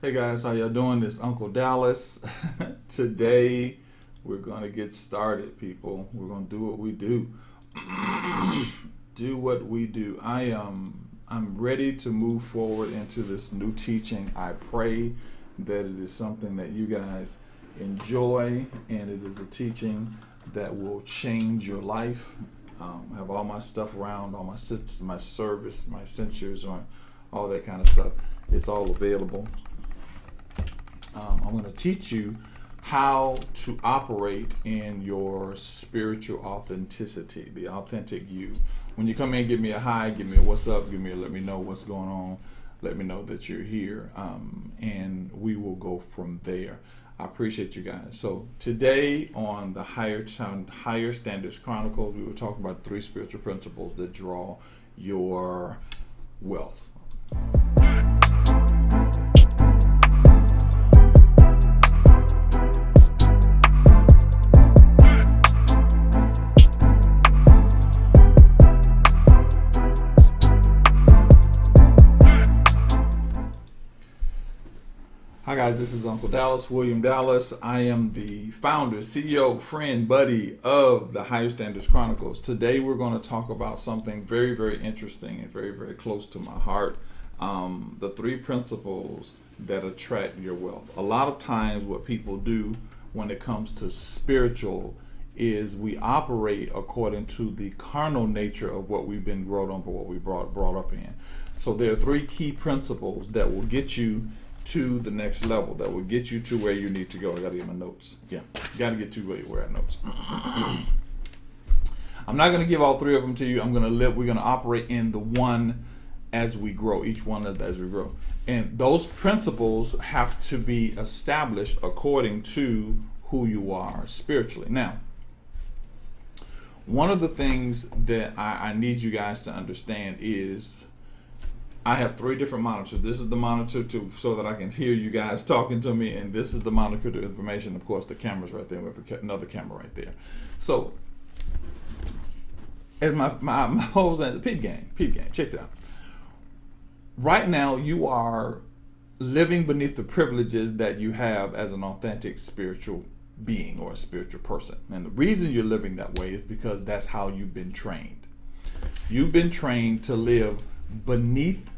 Hey guys, how y'all doing? This is Uncle Dallas. Today we're gonna get started, people. We're gonna do what we do. Do what we do. I'm ready to move forward into this new teaching. I pray that it is something that you guys enjoy, and it is a teaching that will change your life. I have all my stuff around, all my systems, my service, my censures, all that kind of stuff. It's all available. I'm going to teach you how to operate in your spiritual authenticity, the authentic you. When you come in, give me a hi, give me a what's up, let me know what's going on, let me know that you're here, and we will go from there. I appreciate you guys. So today on the Higher Standards Chronicles, we were talking about 3 spiritual principles that draw your wealth. Hi guys, this is Uncle Dallas, William Dallas. I am the founder, CEO, friend, buddy of the Higher Standards Chronicles. Today we're going to talk about something very, very interesting and very, very close to my heart. The 3 principles that attract your wealth. A lot of times what people do when it comes to spiritual is we operate according to the carnal nature of what we've been brought up, or what we brought up in. So there are 3 key principles that will get you to the next level, that will get you to where you need to go. I gotta get my notes. Yeah, gotta get to where I notes. I'm not gonna give all 3 of them to you. We're gonna operate in the one as we grow, each one as we grow. And those principles have to be established according to who you are spiritually. Now, one of the things that I need you guys to understand is I have 3 different monitors. This is the monitor so that I can hear you guys talking to me, and this is the monitor to information. Of course, the camera's right there. We have another camera right there. So, as my whole peep game, check it out. Right now, you are living beneath the privileges that you have as an authentic spiritual being or a spiritual person. And the reason you're living that way is because that's how you've been trained. You've been trained to live beneath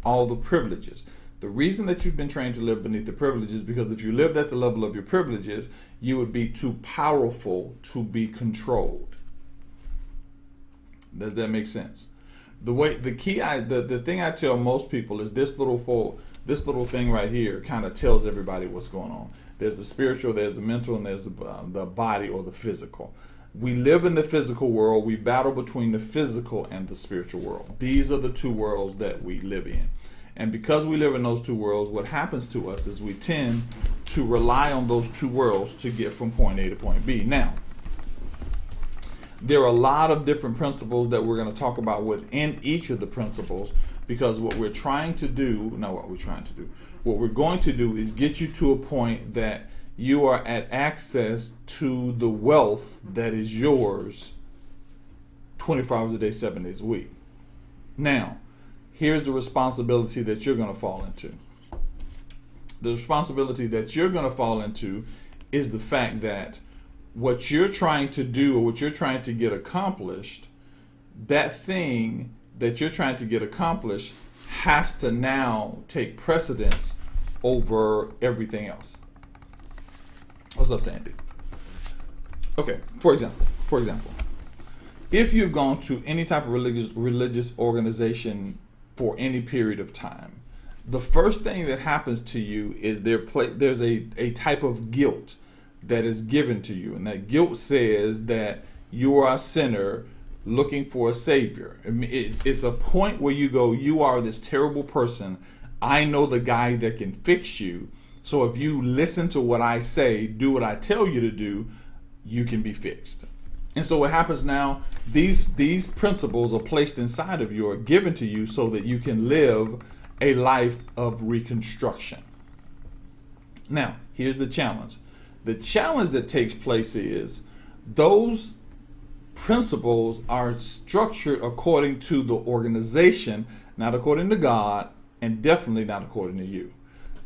all the privileges. The reason that you've been trained to live beneath the privileges is because if you lived at the level of your privileges, you would be too powerful to be controlled. Does that make sense? The thing I tell most people is this little thing right here kind of tells everybody what's going on. There's the spiritual, there's the mental, and there's the body or the physical. We live in the physical world. We battle between the physical and the spiritual world. These are the 2 worlds that we live in. And because we live in those 2 worlds, what happens to us is we tend to rely on those 2 worlds to get from point A to point B. Now, there are a lot of different principles that we're going to talk about within each of the principles, because what we're going to do is get you to a point that you are at access to the wealth that is yours 24 hours a day, 7 days a week. Now, here's the responsibility that you're going to fall into. The responsibility that you're going to fall into is the fact that what you're trying to do or what you're trying to get accomplished, that thing that you're trying to get accomplished has to now take precedence over everything else. What's up, Sandy? Okay, for example, if you've gone to any type of religious organization for any period of time, the first thing that happens to you is there's a type of guilt that is given to you, and that guilt says that you are a sinner looking for a savior. I mean, it's a point where you go, you are this terrible person. I know the guy that can fix you. So if you listen to what I say, do what I tell you to do, you can be fixed. And so what happens now, these principles are placed inside of you, are given to you so that you can live a life of reconstruction. Now, here's the challenge. The challenge that takes place is those principles are structured according to the organization, not according to God, and definitely not according to you.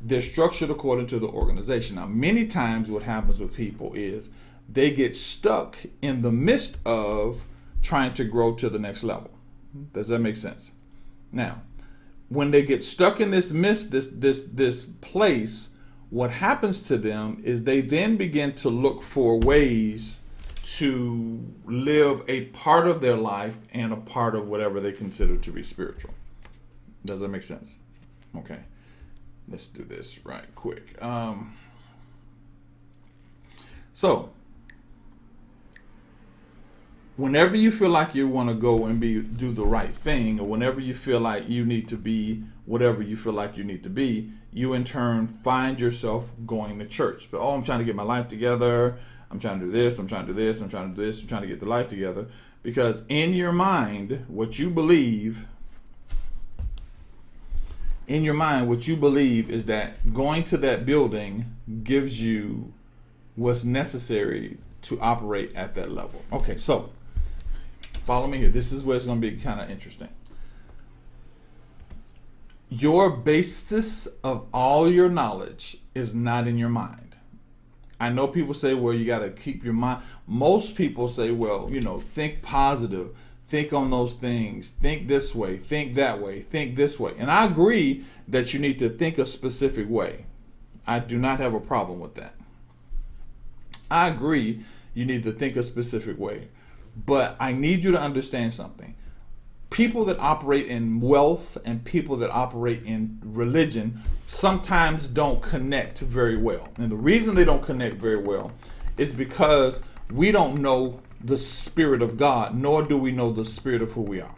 they're structured according to the organization. Now, many times what happens with people is they get stuck in the midst of trying to grow to the next level. Does that make sense? Now, when they get stuck in this place, what happens to them is they then begin to look for ways to live a part of their life and a part of whatever they consider to be spiritual. Does that make sense? Okay. Let's do this right quick. So, whenever you feel like you want to go and do the right thing, or whenever you feel like you need to be whatever you feel like you need to be, you in turn find yourself going to church. But I'm trying to get my life together. I'm trying to do this. I'm trying to do this. I'm trying to do this. I'm trying to get the life together. Because in your mind, what you believe is that going to that building gives you what's necessary to operate at that level. Okay, so follow me here. This is where it's going to be kind of interesting. Your basis of all your knowledge is not in your mind. I know people say, well, you got to keep your mind. Most people say, well, think positive. Think on those things. Think this way. Think that way. Think this way. And I agree that you need to think a specific way. I do not have a problem with that. I agree you need to think a specific way. But I need you to understand something. People that operate in wealth and people that operate in religion sometimes don't connect very well. And the reason they don't connect very well is because we don't know the Spirit of God, nor do we know the spirit of who we are.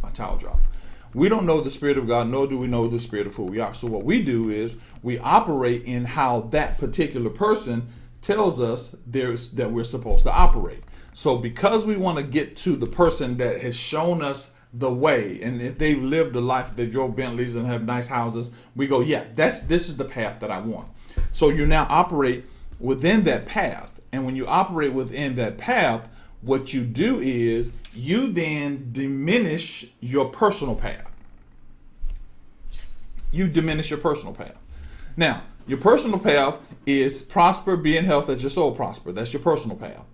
My towel dropped. We don't know the Spirit of God, nor do we know the spirit of who we are. So what we do is we operate in how that particular person tells us that we're supposed to operate. So because we want to get to the person that has shown us the way, and if they've lived a life, if they drove Bentleys and have nice houses, we go, yeah, this is the path that I want. So you now operate within that path. And when you operate within that path, what you do is you then diminish your personal path. You diminish your personal path. Now, your personal path is prosper, be in health as your soul prosper. That's your personal path.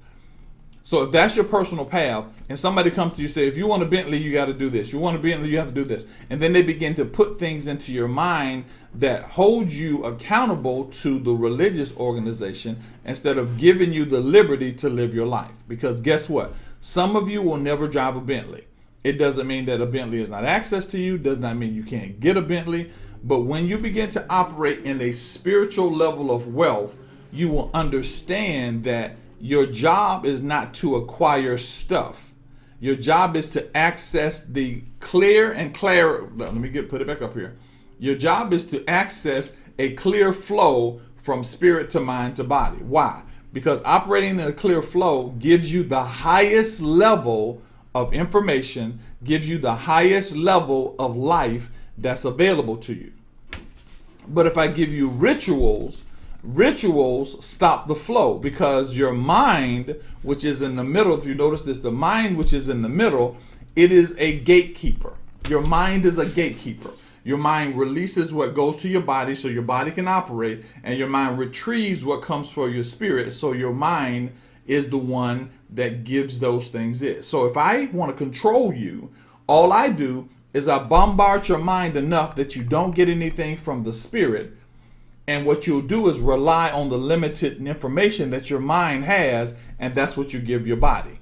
So if that's your personal path, and somebody comes to you and say, if you want a Bentley, you got to do this. You want a Bentley, you have to do this. And then they begin to put things into your mind that hold you accountable to the religious organization instead of giving you the liberty to live your life. Because guess what? Some of you will never drive a Bentley. It doesn't mean that a Bentley is not access to you. Does not mean you can't get a Bentley. But when you begin to operate in a spiritual level of wealth, you will understand that your job is not to acquire stuff. Your job is to access the clear and clear. Let me put it back up here. Your job is to access a clear flow from spirit to mind to body. Why? Because operating in a clear flow gives you the highest level of information, gives you the highest level of life that's available to you. But if I give you rituals stop the flow, because your mind, which is in the middle, if you notice this, the mind which is in the middle, it is a gatekeeper. Your mind is a gatekeeper. Your mind releases what goes to your body so your body can operate, and your mind retrieves what comes for your spirit, so your mind is the one that gives those things in. So if I want to control you, all I do is I bombard your mind enough that you don't get anything from the spirit. And what you'll do is rely on the limited information that your mind has, and that's what you give your body.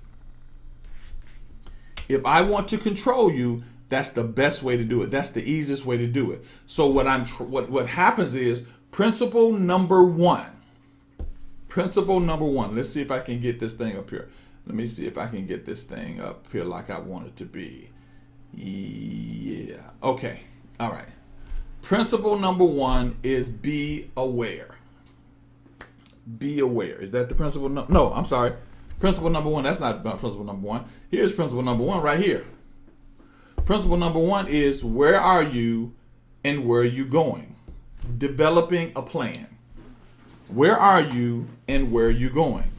If I want to control you, that's the best way to do it. That's the easiest way to do it. So what happens is principle number one. Principle number one. Let's see if I can get this thing up here. Let me see if I can get this thing up here like I want it to be. Yeah. Okay. All right. Principle number one is be aware. Be aware. Is that the principle? No, I'm sorry. Principle number one. That's not principle number one. Here's principle number one right here. Principle number one is, where are you and where are you going? Developing a plan. Where are you and where are you going?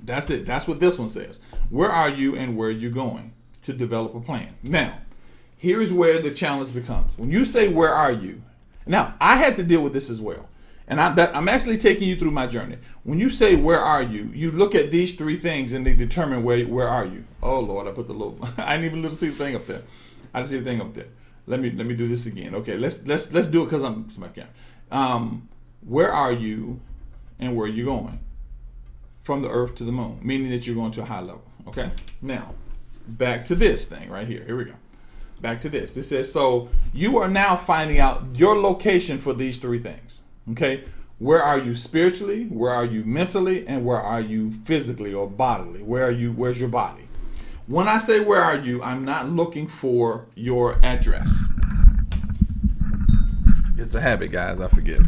That's it. That's what this one says. Where are you and where are you going? To develop a plan. Now, here's where the challenge becomes. When you say, where are you? Now, I had to deal with this as well. And I'm actually taking you through my journey. When you say, where are you? You look at these three things and they determine where are you. Oh, Lord, I put the little, I didn't even see the thing up there. I didn't see the thing up there. Let me do this again. Okay, let's do it because I'm smacking. Where are you and where are you going? From the earth to the moon, meaning that you're going to a high level. Okay, now back to this thing right here. Here we go. Back to this. This says, so you are now finding out your location for these three things. Okay, where are you spiritually? Where are you mentally? And where are you physically or bodily? Where are you? Where's your body? When I say where are you, I'm not looking for your address. It's a habit, guys. I forget.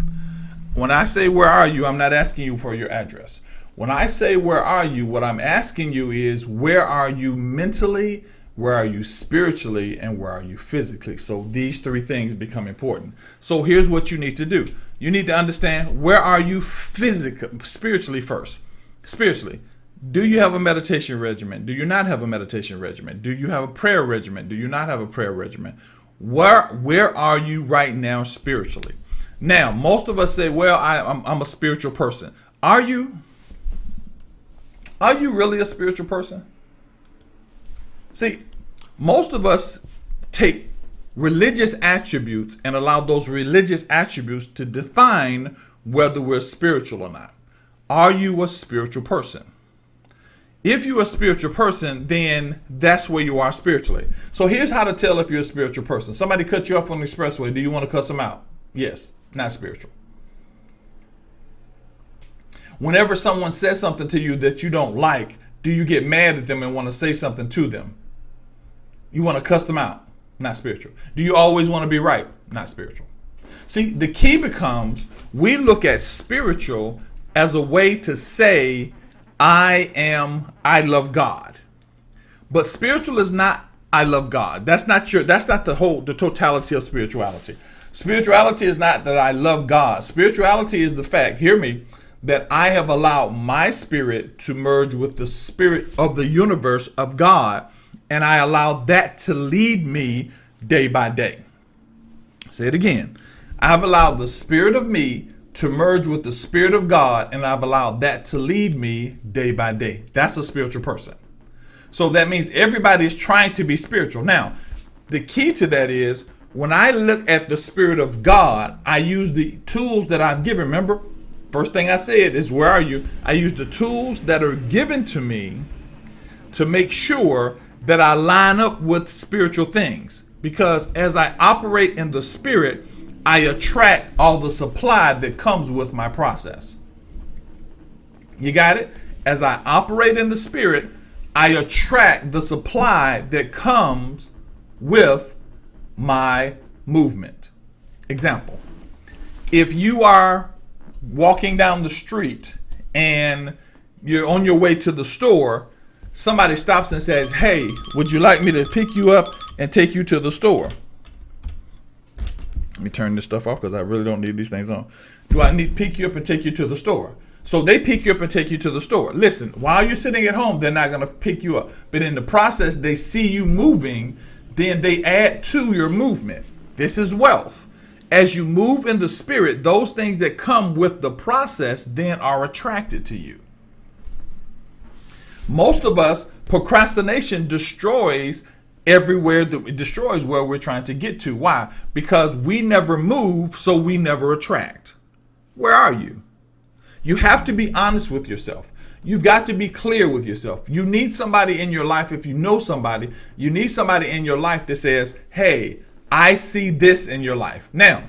When I say where are you, I'm not asking you for your address. When I say where are you, what I'm asking you is, where are you mentally? Where are you spiritually? And where are you physically? So these three things become important. So here's what you need to do. You need to understand, where are you spiritually first? Spiritually. Do you have a meditation regimen? Do you not have a meditation regimen? Do you have a prayer regimen? Do you not have a prayer regimen? Where are you right now spiritually? Now, most of us say, well, I'm a spiritual person. Are you? Are you really a spiritual person? See, most of us take religious attributes and allow those religious attributes to define whether we're spiritual or not. Are you a spiritual person? If you're a spiritual person, then that's where you are spiritually. So here's how to tell if you're a spiritual person. Somebody cut you off on the expressway. Do you want to cuss them out? Yes, not spiritual. Whenever someone says something to you that you don't like, do you get mad at them and want to say something to them? You want to cuss them out? Not spiritual. Do you always want to be right? Not spiritual. See, the key becomes, we look at spiritual as a way to say, I love God. But spiritual is not, I love God. That's not the totality of spirituality. Spirituality is not that I love God. Spirituality is the fact, hear me, that I have allowed my spirit to merge with the spirit of the universe of God, and I allow that to lead me day by day. Say it again. I've allowed the spirit of me to merge with the spirit of God, and I've allowed that to lead me day by day. That's a spiritual person. So that means everybody is trying to be spiritual. Now, the key to that is, when I look at the spirit of God, I use the tools that I've given. Remember, first thing I said is, where are you? I use the tools that are given to me to make sure that I line up with spiritual things. Because as I operate in the spirit, I attract all the supply that comes with my process. You got it? As I operate in the spirit, I attract the supply that comes with my movement. Example, if you are walking down the street and you're on your way to the store, somebody stops and says, hey, would you like me to pick you up and take you to the store? Let me turn this stuff off because I really don't need these things on. Do I need to pick you up and take you to the store? So they pick you up and take you to the store. Listen, while you're sitting at home, they're not going to pick you up. But in the process, they see you moving, then they add to your movement. This is wealth. As you move in the spirit, those things that come with the process then are attracted to you. Most of us, procrastination destroys everywhere, that it destroys where we're trying to get to. Why? Because we never move, so we never attract. Where are you? You have to be honest with yourself. You've got to be clear with yourself. You need somebody in your life. If you know somebody, you need somebody in your life that says, hey, I see this in your life. Now,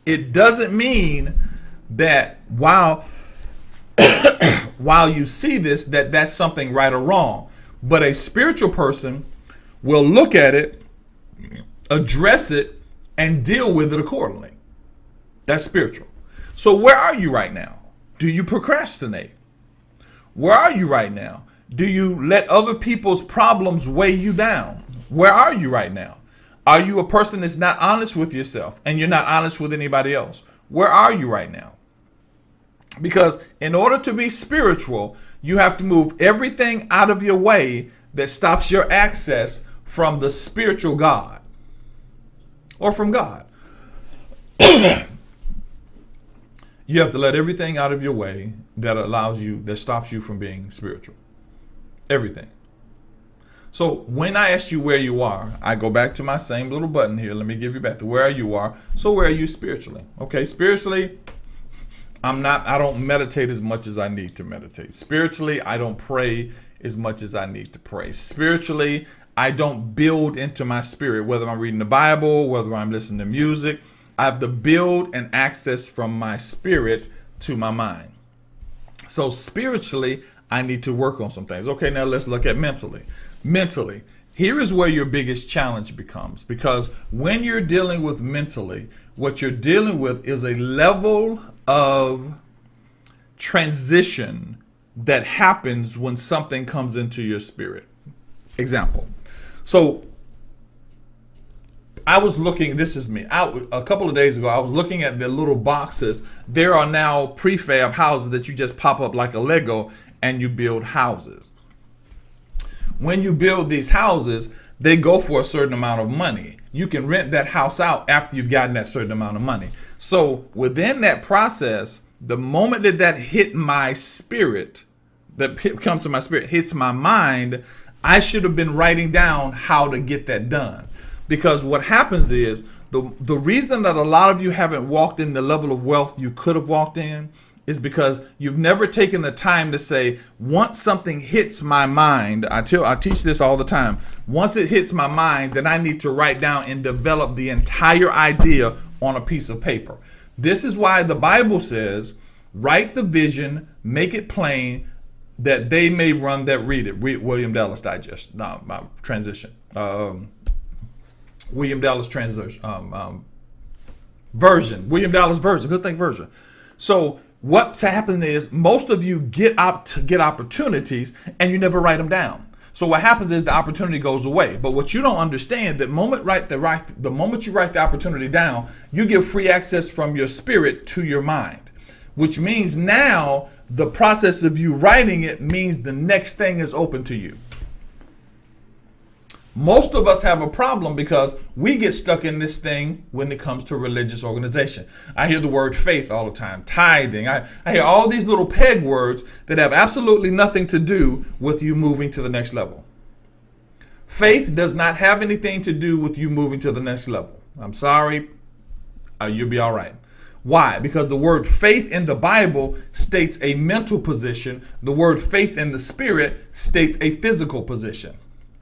it doesn't mean that while you see this, that's something right or wrong. But a spiritual person will look at it, address it, and deal with it accordingly. That's spiritual. So where are you right now? Do you procrastinate? Where are you right now? Do you let other people's problems weigh you down? Where are you right now? Are you a person that's not honest with yourself and you're not honest with anybody else? Where are you right now? Because in order to be spiritual, you have to move everything out of your way that stops your access from the spiritual God or from God, you have to let everything out of your way that stops you from being spiritual. Everything. So when I ask you where you are, I go back to my same little button here. Let me give you back to where you are. So where are you spiritually? Okay, spiritually, I don't meditate as much as I need to meditate. Spiritually, I don't pray as much as I need to pray. Spiritually, I don't build into my spirit, whether I'm reading the Bible, whether I'm listening to music. I have to build and access from my spirit to my mind. So spiritually, I need to work on some things. Okay, now let's look at mentally. Mentally, here is where your biggest challenge becomes, because when you're dealing with mentally, what you're dealing with is a level of transition that happens when something comes into your spirit. Example. So I was looking, this is me, a couple of days ago, I was looking at the little boxes. There are now prefab houses that you just pop up like a Lego and you build houses. When you build these houses, they go for a certain amount of money. You can rent that house out after you've gotten that certain amount of money. So within that process, the moment that hit my spirit, that comes to my spirit, hits my mind, I should have been writing down how to get that done. Because what happens is the reason that a lot of you haven't walked in the level of wealth you could have walked in is because you've never taken the time to say, once something hits my mind, I teach this all the time. Once it hits my mind, then I need to write down and develop the entire idea on a piece of paper. This is why the Bible says, write the vision, make it plain, that they may run that read it. William Dallas Digest, my transition. William Dallas translation version. William Dallas version. Good thing version. So what's happening is most of you get opportunities and you never write them down. So what happens is the opportunity goes away. But what you don't understand, the moment you write the opportunity down, you give free access from your spirit to your mind, which means now the process of you writing it means the next thing is open to you. Most of us have a problem because we get stuck in this thing when it comes to religious organization. I hear the word faith all the time, tithing. I hear all these little peg words that have absolutely nothing to do with you moving to the next level. Faith does not have anything to do with you moving to the next level. I'm sorry, you'll be all right. Why? Because the word faith in the Bible states a mental position. The word faith in the spirit states a physical position.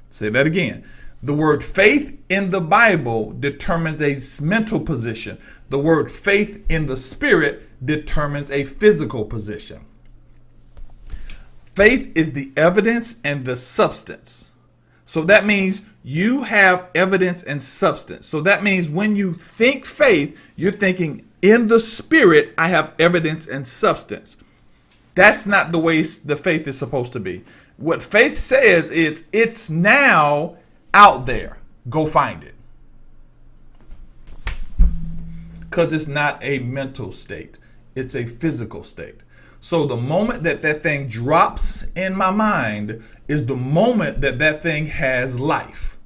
Say that again. The word faith in the Bible determines a mental position. The word faith in the spirit determines a physical position. Faith is the evidence and the substance. So that means you have evidence and substance. So that means when you think faith, you're thinking in the spirit, I have evidence and substance. That's not the way the faith is supposed to be. What faith says is it's now out there. Go find it. Because it's not a mental state. It's a physical state. So the moment that thing drops in my mind is the moment that thing has life.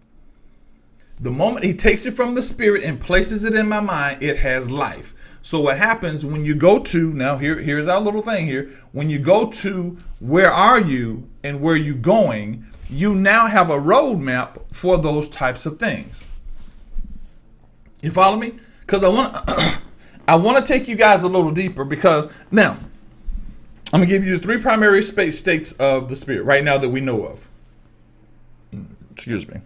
The moment he takes it from the spirit and places it in my mind, it has life. So what happens when you go to, now here's our little thing here. When you go to where are you and where you going, you now have a roadmap for those types of things. You follow me? Because I want to take you guys a little deeper, because now I'm going to give you the three primary states of the spirit right now that we know of. Excuse me.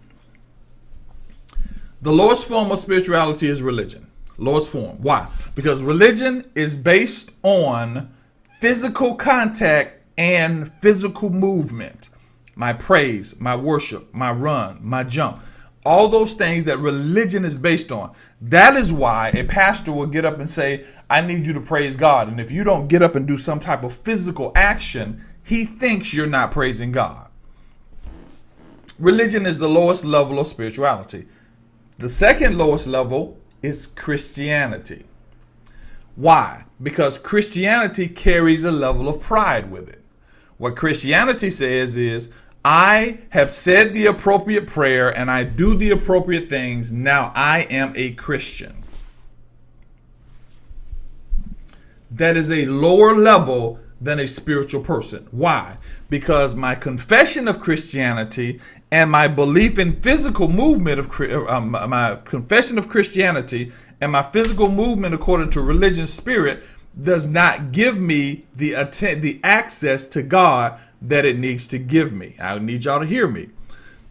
The lowest form of spirituality is religion. Lowest form. Why? Because religion is based on physical contact and physical movement. My praise, my worship, my run, my jump. All those things that religion is based on. That is why a pastor will get up and say, I need you to praise God. And if you don't get up and do some type of physical action, he thinks you're not praising God. Religion is the lowest level of spirituality. The second lowest level is Christianity. Why? Because Christianity carries a level of pride with it. What Christianity says is, I have said the appropriate prayer and I do the appropriate things. Now I am a Christian. That is a lower level than a spiritual person. Why? Because my confession of Christianity and my belief in physical movement of my confession of Christianity and my physical movement according to religion spirit does not give me the access to God that it needs to give me. I need y'all to hear me.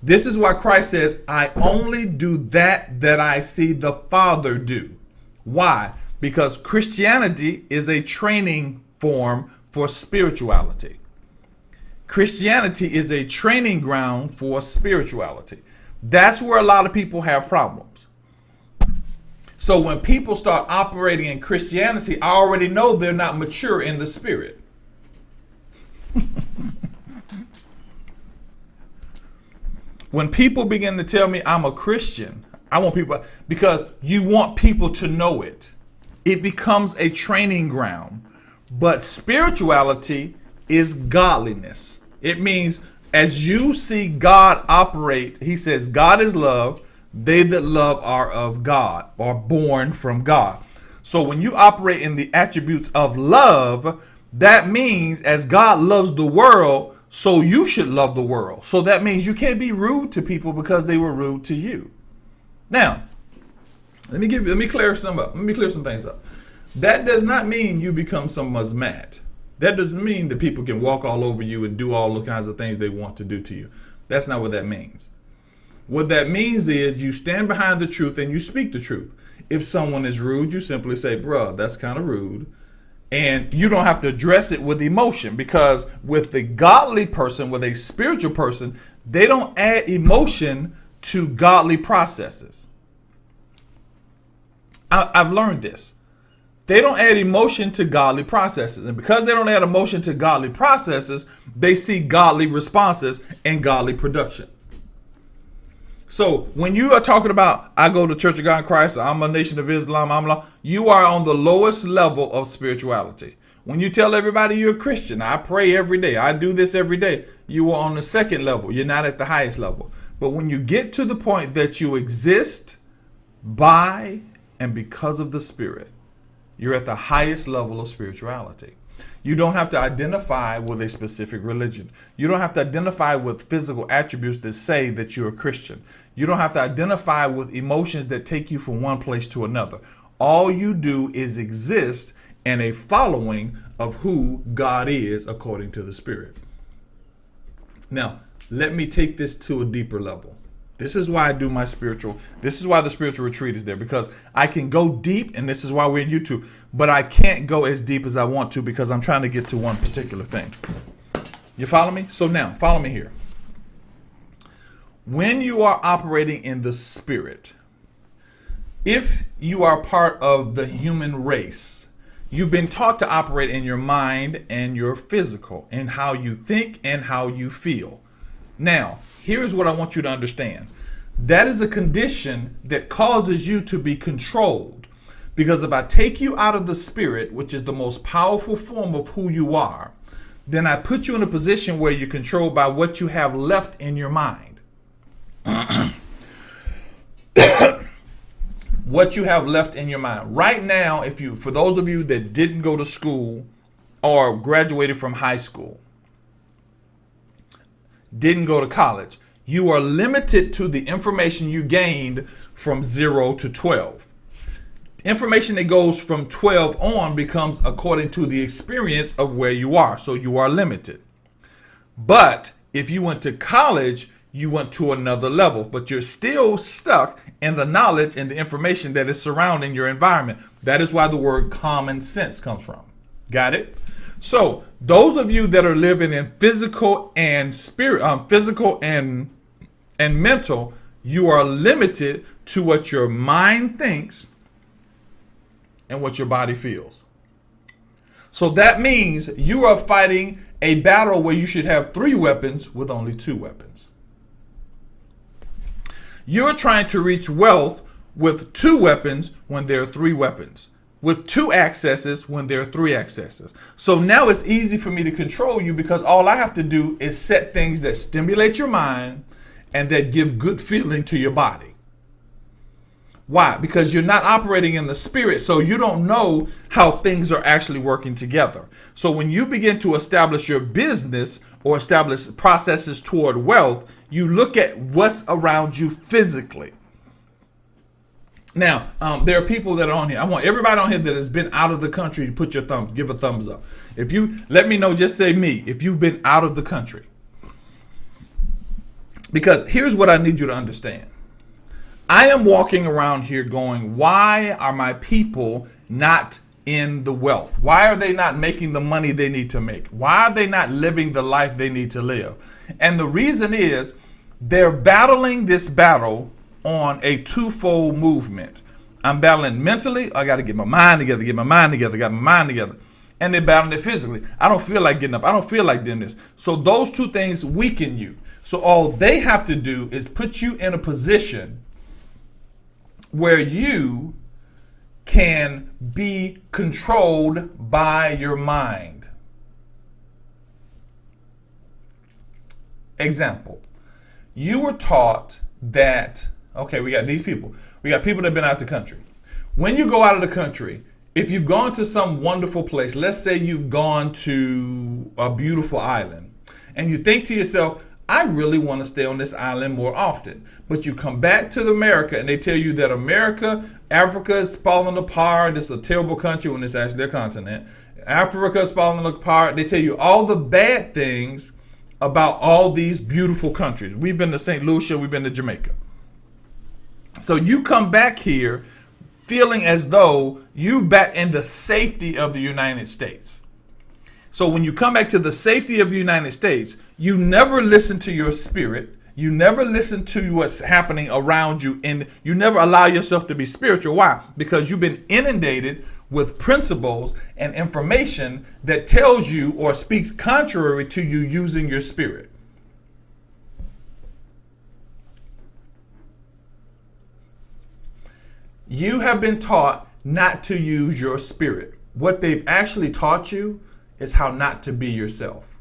This is why Christ says, I only do that I see the Father do. Why? Because Christianity is a training form for spirituality. Christianity is a training ground for spirituality. That's where a lot of people have problems. So when people start operating in Christianity, I already know they're not mature in the spirit. When people begin to tell me I'm a Christian, I want people, because you want people to know it. It becomes a training ground. But spirituality is godliness. It means as you see God operate, he says, God is love. They that love are of God, are born from God. So when you operate in the attributes of love, that means as God loves the world, so you should love the world. So that means you can't be rude to people because they were rude to you. Now, let me clear some things up. That does not mean you become someone's mat. That doesn't mean that people can walk all over you and do all the kinds of things they want to do to you. That's not what that means. What that means is you stand behind the truth and you speak the truth. If someone is rude, you simply say, bruh, that's kind of rude. And you don't have to address it with emotion, because with the godly person, with a spiritual person, they don't add emotion to godly processes. I've learned this. They don't add emotion to godly processes. And because they don't add emotion to godly processes, they see godly responses and godly production. So when you are talking about, I go to Church of God in Christ, I'm a Nation of Islam, you are on the lowest level of spirituality. When you tell everybody you're a Christian, I pray every day, I do this every day, you are on the second level. You're not at the highest level. But when you get to the point that you exist by and because of the Spirit, you're at the highest level of spirituality. You don't have to identify with a specific religion. You don't have to identify with physical attributes that say that you're a Christian. You don't have to identify with emotions that take you from one place to another. All you do is exist in a following of who God is according to the Spirit. Now, let me take this to a deeper level. This is why I do this is why the spiritual retreat is there, because I can go deep, and this is why we're in YouTube, but I can't go as deep as I want to because I'm trying to get to one particular thing. You follow me? So now, follow me here. When you are operating in the Spirit, if you are part of the human race, you've been taught to operate in your mind and your physical, and how you think and how you feel. Now, here's what I want you to understand. That is a condition that causes you to be controlled. Because if I take you out of the Spirit, which is the most powerful form of who you are, then I put you in a position where you're controlled by what you have left in your mind. What you have left in your mind. Right now, for those of you that didn't go to school or graduated from high school, didn't go to college, you are limited to the information you gained from 0 to 12. Information that goes from 12 on becomes according to the experience of where you are. So you are limited. But if you went to college, you went to another level, but you're still stuck in the knowledge and the information that is surrounding your environment. That is why the word common sense comes from. Got it? So those of you that are living in physical and mental, you are limited to what your mind thinks and what your body feels. So that means you are fighting a battle where you should have 3 weapons with only 2 weapons. You're trying to reach wealth with 2 weapons when there are 3 weapons. with 2 accesses when there are 3 accesses. So now it's easy for me to control you because all I have to do is set things that stimulate your mind and that give good feeling to your body. Why? Because you're not operating in the spirit, so you don't know how things are actually working together. So when you begin to establish your business or establish processes toward wealth, you look at what's around you physically. Now, there are people that are on here. I want everybody on here that has been out of the country to put your thumb, give a thumbs up. If you let me know, just say me, if you've been out of the country. Because here's what I need you to understand. I am walking around here going, why are my people not in the wealth? Why are they not making the money they need to make? Why are they not living the life they need to live? And the reason is they're battling this battle on a twofold movement. I'm battling mentally. I got to get my mind together, got my mind together. And they're battling it physically. I don't feel like getting up. I don't feel like doing this. So those two things weaken you. So all they have to do is put you in a position where you can be controlled by your mind. Example, you were taught that, okay, we got these people. We got people that have been out of the country. When you go out of the country, if you've gone to some wonderful place, let's say you've gone to a beautiful island, and you think to yourself, I really want to stay on this island more often. But you come back to America and they tell you that Africa is falling apart. It's a terrible country when it's actually their continent. Africa is falling apart. They tell you all the bad things about all these beautiful countries. We've been to St. Lucia. We've been to Jamaica. So you come back here feeling as though you're back in the safety of the United States. So when you come back to the safety of the United States, you never listen to your spirit. You never listen to what's happening around you, and you never allow yourself to be spiritual. Why? Because you've been inundated with principles and information that tells you or speaks contrary to you using your spirit. You have been taught not to use your spirit. What they've actually taught you is how not to be yourself.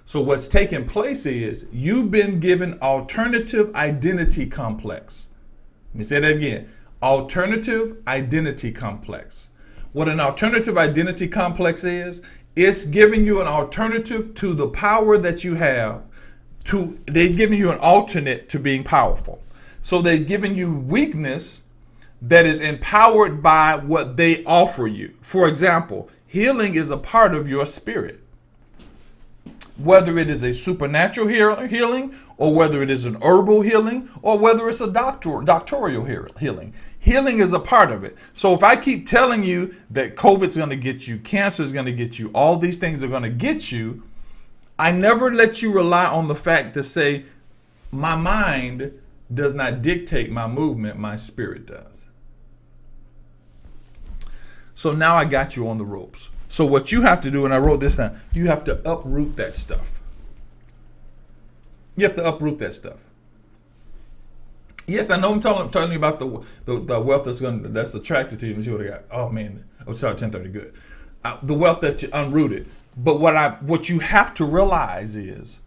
So what's taking place is you've been given alternative identity complex. Let me say that again. Alternative identity complex. What an alternative identity complex is, it's giving you an alternative to the power that you have. They've given you an alternate to being powerful. So they've given you weakness that is empowered by what they offer you. For example, healing is a part of your spirit. Whether it is a supernatural healing, or whether it is an herbal healing, or whether it's a doctoral healing. Healing is a part of it. So if I keep telling you that COVID's going to get you, cancer is going to get you, all these things are going to get you, I never let you rely on the fact to say, my mind does not dictate my movement, my spirit does. So now I got you on the ropes. So what you have to do, and I wrote this down, you have to uproot that stuff. You have to uproot that stuff. Yes, I know I'm telling you about the wealth that's attracted to you. Let me see what I got. Oh man, oh sorry, 10:30, good. The wealth that you unrooted. But what you have to realize is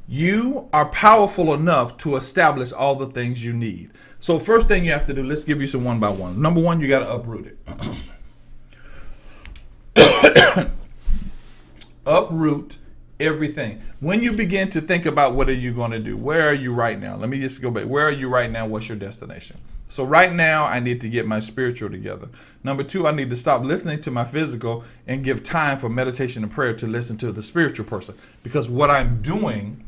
you are powerful enough to establish all the things you need. So first thing you have to do, let's give you some one by one. Number one, you got to uproot it. Uproot everything. When you begin to think about what are you going to do, where are you right now? Let me just go back. Where are you right now? What's your destination? So right now, I need to get my spiritual together. Number two, I need to stop listening to my physical and give time for meditation and prayer to listen to the spiritual person. Because what I'm doing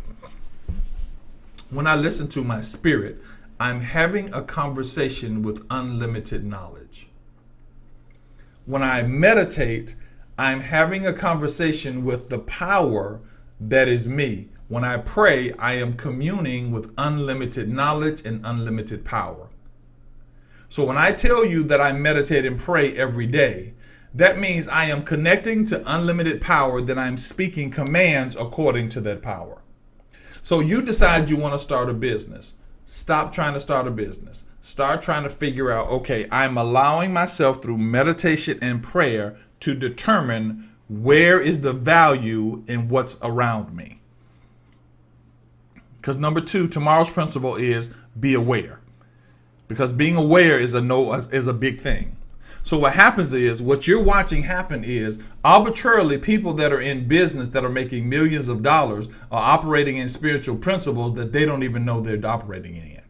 when I listen to my spirit, I'm having a conversation with unlimited knowledge. When I meditate, I'm having a conversation with the power that is me. When I pray, I am communing with unlimited knowledge and unlimited power. So when I tell you that I meditate and pray every day, that means I am connecting to unlimited power, that I'm speaking commands according to that power. So you decide you want to start a business. Stop trying to start a business. Start trying to figure out, okay, I'm allowing myself through meditation and prayer to determine where is the value in what's around me. Because number 2, tomorrow's principle is be aware. Because being aware is a big thing. So what happens is, what you're watching happen is, arbitrarily, people that are in business that are making millions of dollars are operating in spiritual principles that they don't even know they're operating in.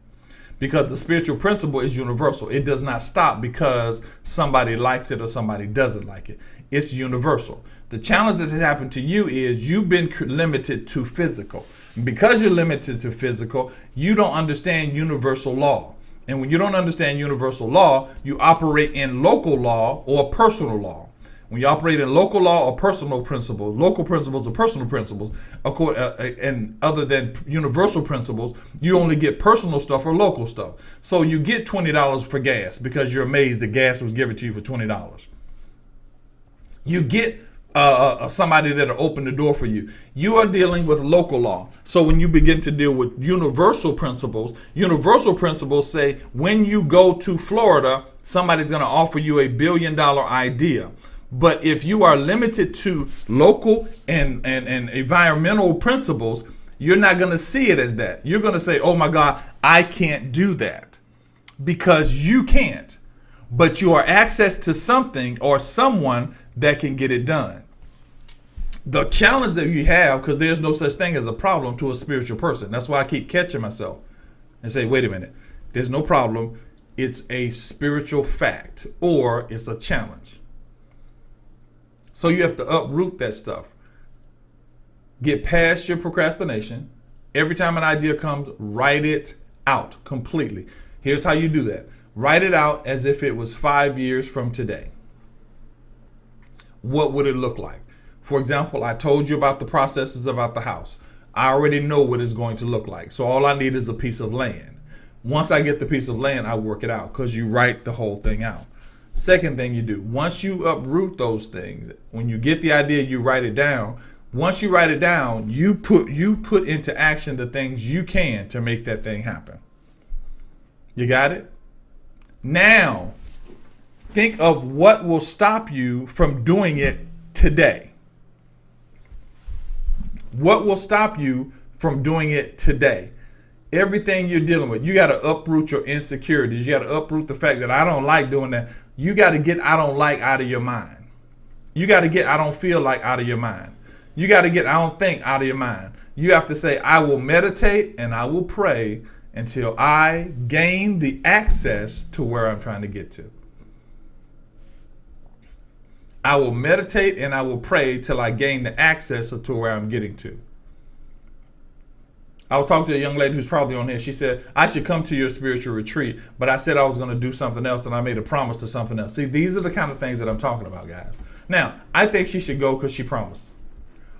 Because the spiritual principle is universal. It does not stop because somebody likes it or somebody doesn't like it. It's universal. The challenge that has happened to you is you've been limited to physical. And because you're limited to physical, you don't understand universal law. And when you don't understand universal law, you operate in local law or personal law. When you operate in local law or personal principles, local principles or personal principles, and other than universal principles, you only get personal stuff or local stuff. So you get $20 for gas because you're amazed that gas was given to you for $20. You get somebody that'll open the door for you. You are dealing with local law. So when you begin to deal with universal principles say when you go to Florida, somebody's going to offer you $1 billion idea. But if you are limited to local and environmental principles, you're not going to see it as that. You're going to say, oh my God, I can't do that, because you can't. But you are access to something or someone that can get it done. The challenge that you have, because there's no such thing as a problem to a spiritual person. That's why I keep catching myself and say, wait a minute, there's no problem. It's a spiritual fact, or it's a challenge. So you have to uproot that stuff. Get past your procrastination. Every time an idea comes, write it out completely. Here's how you do that. Write it out as if it was 5 years from today. What would it look like? For example, I told you about the processes about the house. I already know what it's going to look like. So all I need is a piece of land. Once I get the piece of land, I work it out, because you write the whole thing out. Second thing you do, once you uproot those things, when you get the idea, you write it down. Once you write it down, you put into action the things you can to make that thing happen. You got it? Now, think of what will stop you from doing it today. What will stop you from doing it today? Everything you're dealing with, you got to uproot your insecurities. You got to uproot the fact that I don't like doing that. You got to get I don't like out of your mind. You got to get I don't feel like out of your mind. You got to get I don't think out of your mind. You have to say, I will meditate and I will pray until I gain the access to where I'm trying to get to. I will meditate and I will pray till I gain the access to where I'm getting to. I was talking to a young lady who's probably on here. She said, I should come to your spiritual retreat, but I said I was going to do something else and I made a promise to something else. See, these are the kind of things that I'm talking about, guys. Now, I think she should go because she promised.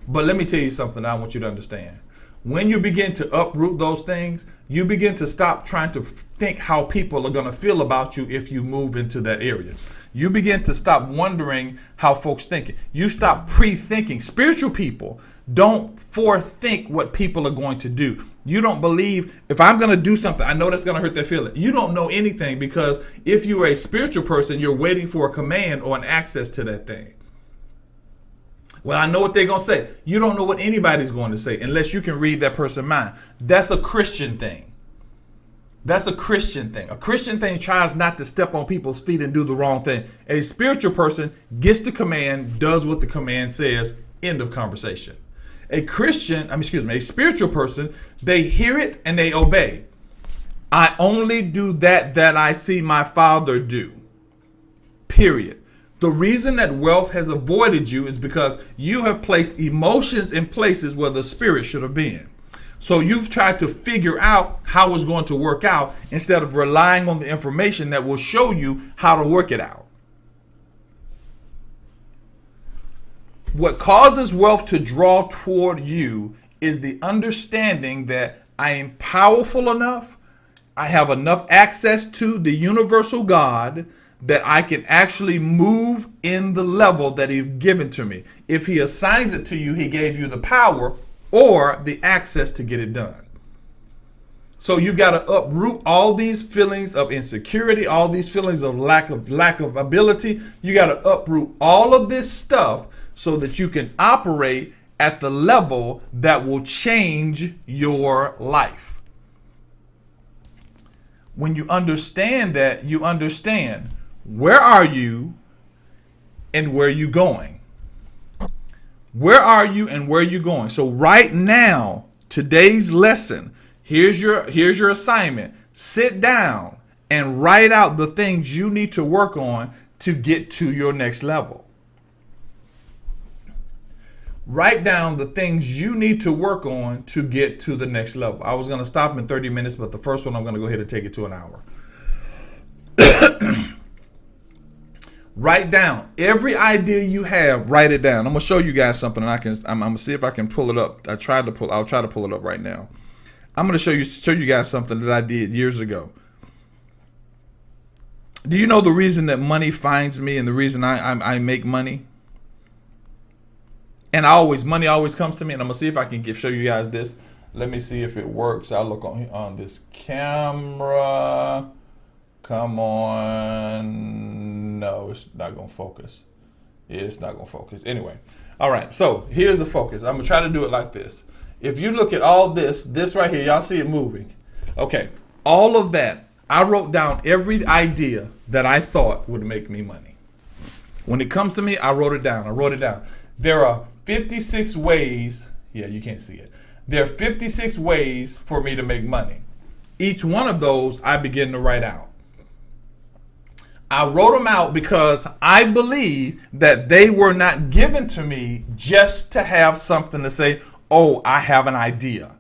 But let me tell you something I want you to understand. When you begin to uproot those things, you begin to stop trying to think how people are going to feel about you if you move into that area. You begin to stop wondering how folks think. You stop pre-thinking. Spiritual people don't forethink what people are going to do. You don't believe, if I'm going to do something, I know that's going to hurt their feeling. You don't know anything, because if you are a spiritual person, you're waiting for a command or an access to that thing. Well, I know what they're going to say. You don't know what anybody's going to say unless you can read that person's mind. That's a Christian thing. That's a Christian thing. A Christian thing tries not to step on people's feet and do the wrong thing. A spiritual person gets the command, does what the command says, end of conversation. A spiritual person, they hear it and they obey. I only do that I see my Father do. Period. The reason that wealth has avoided you is because you have placed emotions in places where the spirit should have been. So you've tried to figure out how it's going to work out instead of relying on the information that will show you how to work it out. What causes wealth to draw toward you is the understanding that I am powerful enough, I have enough access to the universal God that I can actually move in the level that He's given to me. If He assigns it to you, He gave you the power or the access to get it done. So you've got to uproot all these feelings of insecurity, all these feelings of lack of ability. You got to uproot all of this stuff so that you can operate at the level that will change your life. When you understand that, you understand where are you and where you going. Where are you and where you going? So right now, today's lesson, here's your assignment. Sit down and write out the things you need to work on to get to your next level. Write down the things you need to work on to get to the next level. I was going to stop in 30 minutes, but the first one I'm going to go ahead and take it to an hour. Write down every idea you have. Write it down. I'm gonna show you guys something, and I'm gonna see if I can pull it up. I'll try to pull it up right now. I'm gonna show you guys something that I did years ago. Do you know the reason that money finds me and the reason I make money? And money always comes to me, and I'm gonna see if I can show you guys this. Let me see if it works. I'll look on this camera. Come on. No, it's not going to focus. Yeah, it's not going to focus. Anyway. All right. So here's the focus. I'm going to try to do it like this. If you look at all this right here, y'all see it moving. Okay. All of that, I wrote down every idea that I thought would make me money. When it comes to me, I wrote it down. There are 56 ways. Yeah, you can't see it. There are 56 ways for me to make money. Each one of those I begin to write out. I wrote them out because I believe that they were not given to me just to have something to say, oh, I have an idea.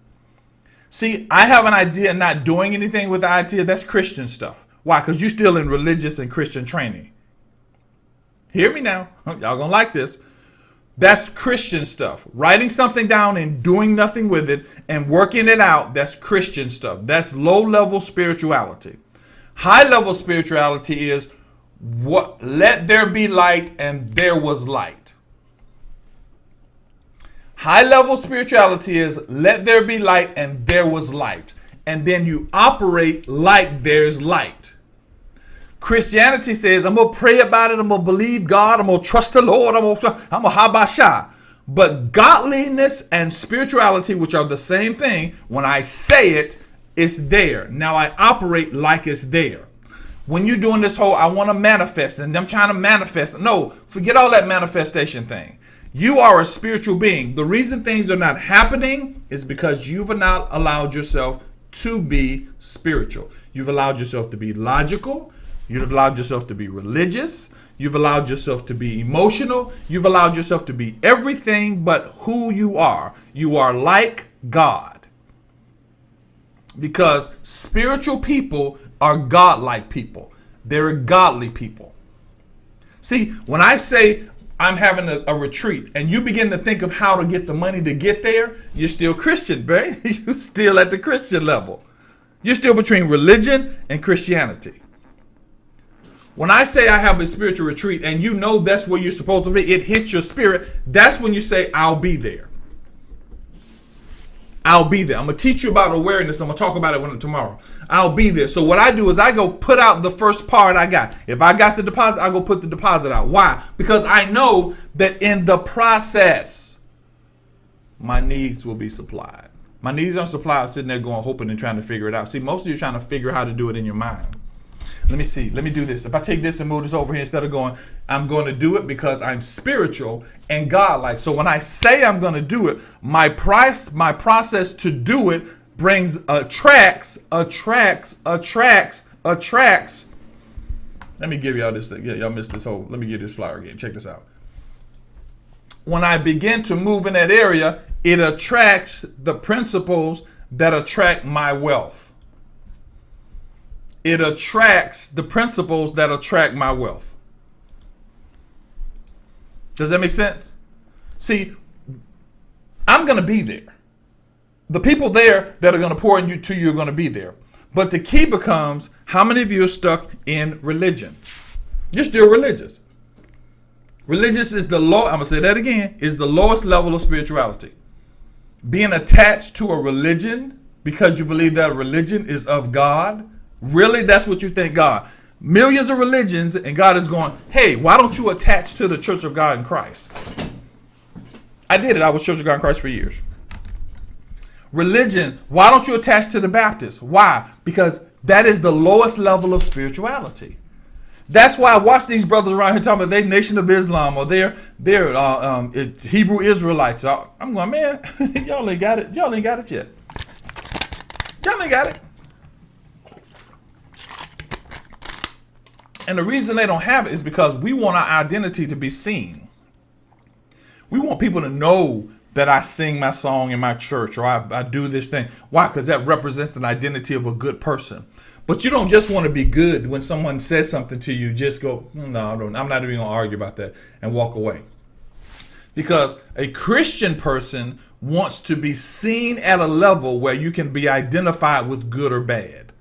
See, I have an idea not doing anything with the idea. That's Christian stuff. Why? Because you're still in religious and Christian training. Hear me now. Y'all gonna like this. That's Christian stuff. Writing something down and doing nothing with it and working it out, that's Christian stuff. That's low-level spirituality. High-level spirituality is let there be light and there was light. High-level spirituality is let there be light and there was light. And then you operate like there's light. Christianity says, I'm going to pray about it. I'm going to believe God. I'm going to trust the Lord. I'm going to habasha. But godliness and spirituality, which are the same thing, when I say it, it's there. Now I operate like it's there. When you're doing this whole, I want to manifest and I'm trying to manifest. No, forget all that manifestation thing. You are a spiritual being. The reason things are not happening is because you've not allowed yourself to be spiritual. You've allowed yourself to be logical. You've allowed yourself to be religious. You've allowed yourself to be emotional. You've allowed yourself to be everything but who you are. You are like God. Because spiritual people are godlike people. They're godly people. See, when I say I'm having a retreat and you begin to think of how to get the money to get there, you're still Christian, right? You're still at the Christian level. You're still between religion and Christianity. When I say I have a spiritual retreat and you know that's where you're supposed to be, it hits your spirit, that's when you say, I'll be there. I'll be there. I'm going to teach you about awareness. I'm going to talk about it tomorrow. I'll be there. So what I do is I go put out the first part I got. If I got the deposit, I go put the deposit out. Why? Because I know that in the process, my needs will be supplied. My needs aren't supplied sitting there going, hoping and trying to figure it out. See, most of you are trying to figure out how to do it in your mind. Let me see. Let me do this. If I take this and move this over here instead of going, I'm going to do it because I'm spiritual and godlike. So when I say I'm going to do it, my process to do it attracts. Let me give y'all this thing. Yeah, y'all missed this whole. Let me give this flyer again. Check this out. When I begin to move in that area, it attracts the principles that attract my wealth. It attracts the principles that attract my wealth. Does that make sense? See, I'm going to be there. The people there that are going to pour into you are going to be there. But the key becomes, how many of you are stuck in religion? You're still religious. Religious is I'm going to say that again, is the lowest level of spirituality. Being attached to a religion because you believe that religion is of God? Really? That's what you think God? Millions of religions, and God is going, hey, why don't you attach to the Church of God in Christ? I did it. I was Church of God in Christ for years. Religion, why don't you attach to the Baptists? Why? Because that is the lowest level of spirituality. That's why I watch these brothers around here talking about they Nation of Islam or they're Hebrew Israelites. I'm going, man, y'all ain't got it. Y'all ain't got it yet. Y'all ain't got it. And the reason they don't have it is because we want our identity to be seen. We want people to know that I sing my song in my church or I do this thing. Why? Because that represents an identity of a good person. But you don't just want to be good when someone says something to you, just go, no, I'm not even going to argue about that and walk away. Because a Christian person wants to be seen at a level where you can be identified with good or bad.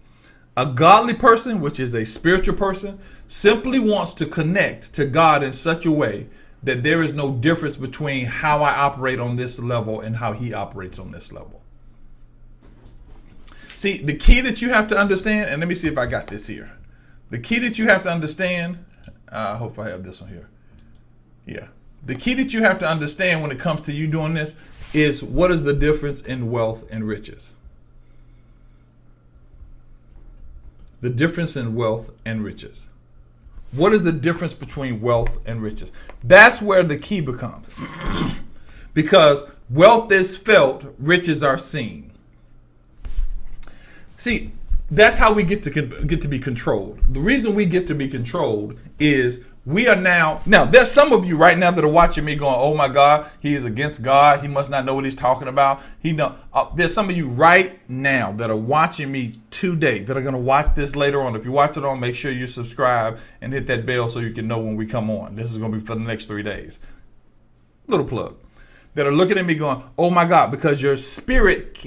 A godly person, which is a spiritual person, simply wants to connect to God in such a way that there is no difference between how I operate on this level and how he operates on this level. See, the key that you have to understand, and let me see if I got this here. The key that you have to understand, I hope I have this one here. Yeah. The key that you have to understand when it comes to you doing this is what is the difference in wealth and riches? The difference in wealth and riches. What is the difference between wealth and riches? That's where the key becomes. Because wealth is felt, riches are seen. See, that's how we get to be controlled. The reason we get to be controlled is we are now there's some of you right now that are watching me going, oh my God, he is against God. He must not know what he's talking about. There's some of you right now that are watching me today that are going to watch this later on. If you watch it on, make sure you subscribe and hit that bell so you can know when we come on. This is going to be for the next 3 days. Little plug. That are looking at me going, oh my God, because your spirit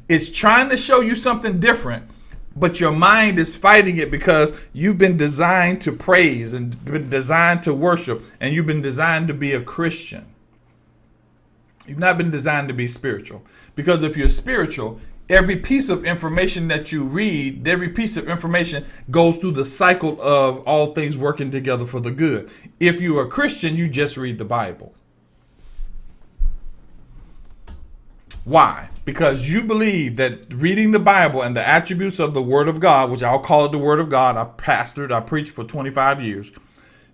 is trying to show you something different, but your mind is fighting it because you've been designed to praise and been designed to worship, and you've been designed to be a Christian. You've not been designed to be spiritual. Because if you're spiritual, every piece of information that you read, every piece of information goes through the cycle of all things working together for the good. If you're a Christian, you just read the Bible. Why? Because you believe that reading the Bible and the attributes of the Word of God, which I'll call it the Word of God, I preached for 25 years.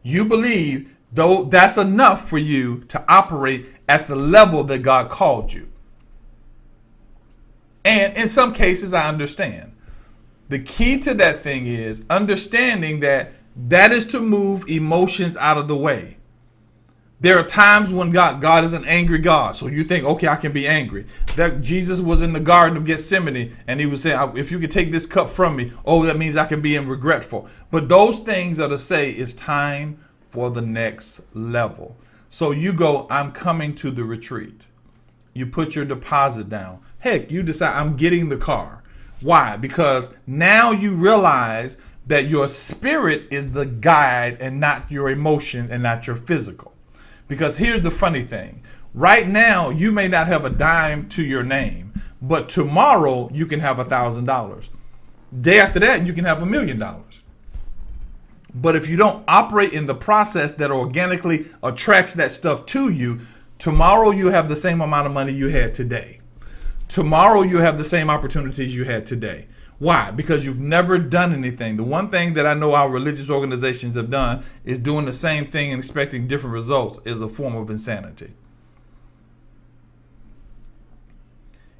You believe, though, that's enough for you to operate at the level that God called you. And in some cases, I understand. The key to that thing is understanding that that is to move emotions out of the way. There are times when God is an angry God. So you think, okay, I can be angry. That Jesus was in the Garden of Gethsemane and he was saying, if you could take this cup from me, that means I can be regretful. But those things are to say it's time for the next level. So you go, I'm coming to the retreat. You put your deposit down. Heck, you decide I'm getting the car. Why? Because now you realize that your spirit is the guide and not your emotion and not your physical. Because here's the funny thing. Right now, you may not have a dime to your name, but tomorrow you can have $1,000. Day after that, you can have $1 million. But if you don't operate in the process that organically attracts that stuff to you, tomorrow you have the same amount of money you had today. Tomorrow you have the same opportunities you had today. Why? Because you've never done anything. The one thing that I know our religious organizations have done is doing the same thing and expecting different results is a form of insanity.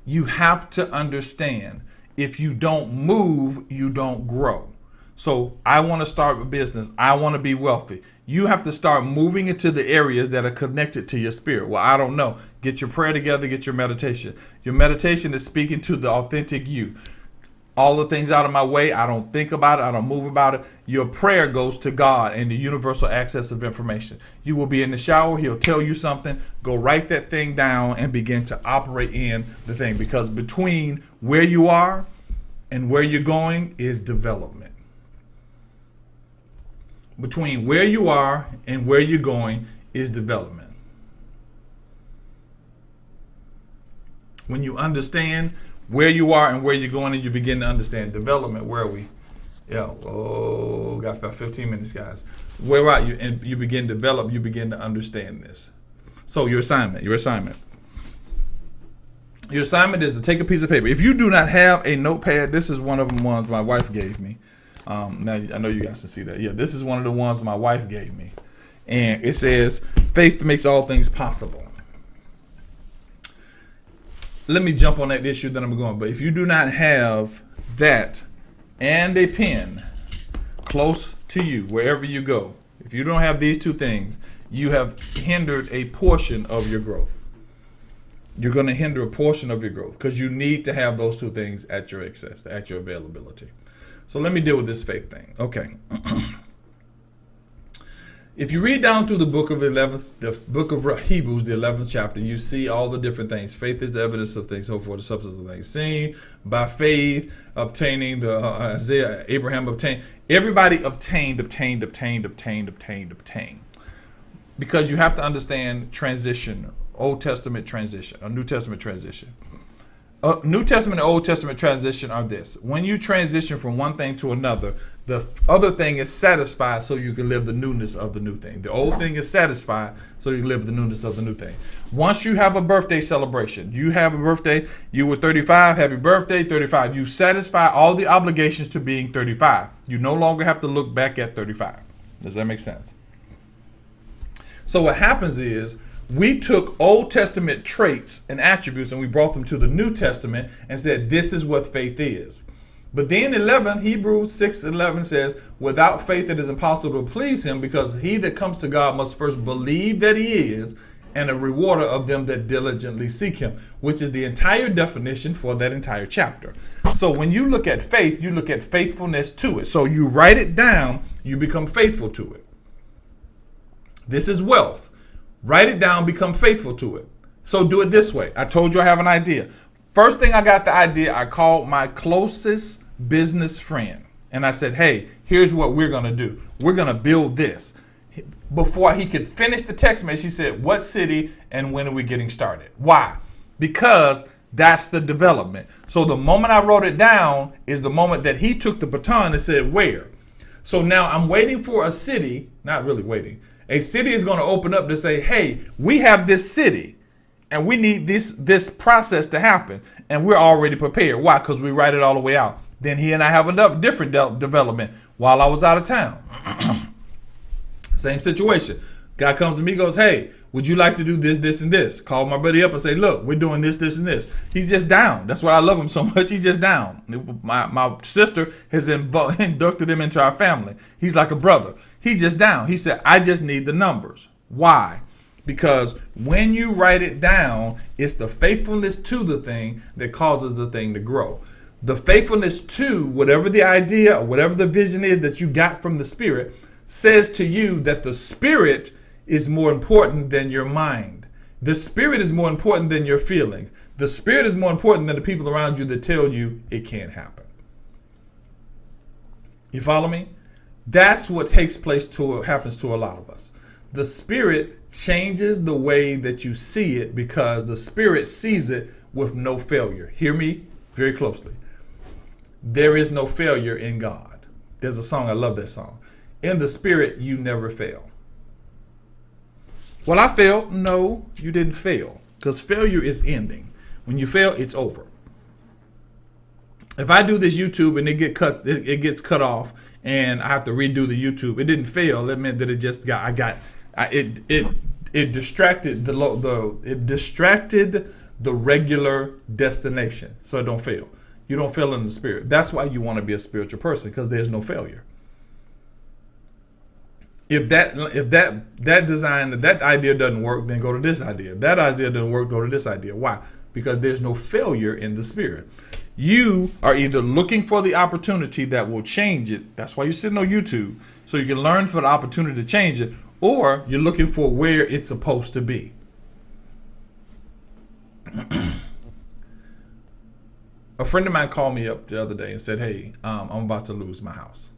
You have to understand, if you don't move, you don't grow. So I want to start a business. I want to be wealthy. You have to start moving into the areas that are connected to your spirit. Well, I don't know. Get your prayer together, get your meditation. Your meditation is speaking to the authentic you. All the things out of my way, I don't think about it, I don't move about it. Your prayer goes to God and the universal access of information. You will be in the shower, he'll tell you something, go write that thing down and begin to operate in the thing. Because between where you are and where you're going is development. Between where you are and where you're going is development. When you understand where you are and where you're going, and you begin to understand development. Where are we? Yeah. Oh, got about 15 minutes, guys. Where are you? And you begin to develop. You begin to understand this. So your assignment. Your assignment is to take a piece of paper. If you do not have a notepad, this is one of the ones my wife gave me. Now I know you guys can see that. Yeah, this is one of the ones my wife gave me, and it says, "Faith makes all things possible." Let me jump on that issue that I'm going. But if you do not have that and a pen close to you, wherever you go, if you don't have these two things, you have hindered a portion of your growth. You're going to hinder a portion of your growth because you need to have those two things at your access, at your availability. So let me deal with this faith thing. Okay. If you read down through the book of Hebrews, the 11th chapter, you see all the different things. Faith is the evidence of things hoped for, the substance of things seen. By faith, obtaining Abraham obtained. Everybody obtained. Because you have to understand transition, Old Testament transition, or New Testament transition. New Testament and Old Testament transition are this. When you transition from one thing to another, the other thing is satisfied so you can live the newness of the new thing. The old thing is satisfied so you can live the newness of the new thing. Once you have a birthday celebration, you have a birthday, you were 35, happy birthday, 35. You satisfy all the obligations to being 35. You no longer have to look back at 35. Does that make sense? So what happens is, we took Old Testament traits and attributes and we brought them to the New Testament and said, this is what faith is. But then Hebrews 6:11 says, without faith it is impossible to please him, because he that comes to God must first believe that he is, and a rewarder of them that diligently seek him, which is the entire definition for that entire chapter. So when you look at faith, you look at faithfulness to it. So you write it down, you become faithful to it. This is wealth. Write it down, become faithful to it. So do it this way. I told you I have an idea. First thing I got the idea, I called my closest business friend. And I said, hey, here's what we're going to do. We're going to build this. Before he could finish the text message, he said, what city and when are we getting started? Why? Because that's the development. So the moment I wrote it down is the moment that he took the baton and said, where? So now I'm waiting for a city, not really waiting. A city is going to open up to say, hey, we have this city and we need this process to happen. And we're already prepared. Why? Because we write it all the way out. Then he and I have a different development while I was out of town. Same situation. Guy comes to me, goes, hey, would you like to do this, this, and this? Call my buddy up and say, look, we're doing this, this, and this. He's just down. That's why I love him so much. He's just down. My sister has inducted him into our family. He's like a brother. He's just down. He said, I just need the numbers. Why? Because when you write it down, it's the faithfulness to the thing that causes the thing to grow. The faithfulness to whatever the idea or whatever the vision is that you got from the Spirit says to you that the Spirit is more important than your mind. The Spirit is more important than your feelings. The Spirit is more important than the people around you that tell you it can't happen. You follow me? That's what happens to a lot of us. The Spirit changes the way that you see it because the Spirit sees it with no failure. Hear me very closely. There is no failure in God. There's a song, I love that song. In the Spirit, you never fail. Well, I failed. No, you didn't fail, because failure is ending. When you fail, it's over. If I do this YouTube and it gets cut off, and I have to redo the YouTube, it didn't fail. That meant that it just it distracted the regular destination, so it don't fail. You don't fail in the Spirit. That's why you want to be a spiritual person, because there's no failure. If that idea doesn't work, then go to this idea. If that idea doesn't work, go to this idea. Why? Because there's no failure in the Spirit. You are either looking for the opportunity that will change it. That's why you're sitting on YouTube, so you can learn for the opportunity to change it, or you're looking for where it's supposed to be. A friend of mine called me up the other day and said, hey, I'm about to lose my house.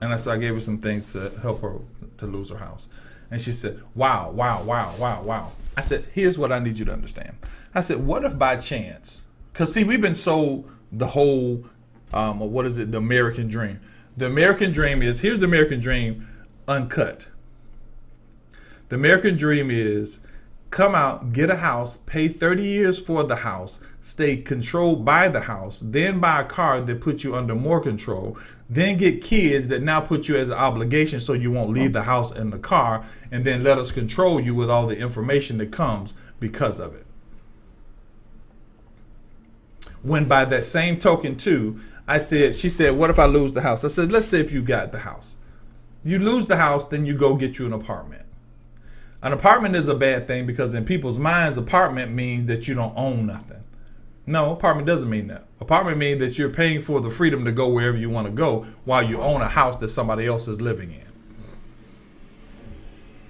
And I gave her some things to help her to lose her house. And she said, wow. I said, here's what I need you to understand. I said, what if by chance Because see, we've been sold the whole, what is it? The American dream. The American dream is, here's the American dream uncut. The American dream is come out, get a house, pay 30 years for the house, stay controlled by the house, then buy a car that puts you under more control, then get kids that now put you as an obligation so you won't leave the house and the car, and then let us control you with all the information that comes because of it. When by that same token too, she said, what if I lose the house? I said, let's say if you got the house. You lose the house, then you go get you an apartment. An apartment is a bad thing because in people's minds, apartment means that you don't own nothing. No, apartment doesn't mean that. Apartment means that you're paying for the freedom to go wherever you want to go while you own a house that somebody else is living in.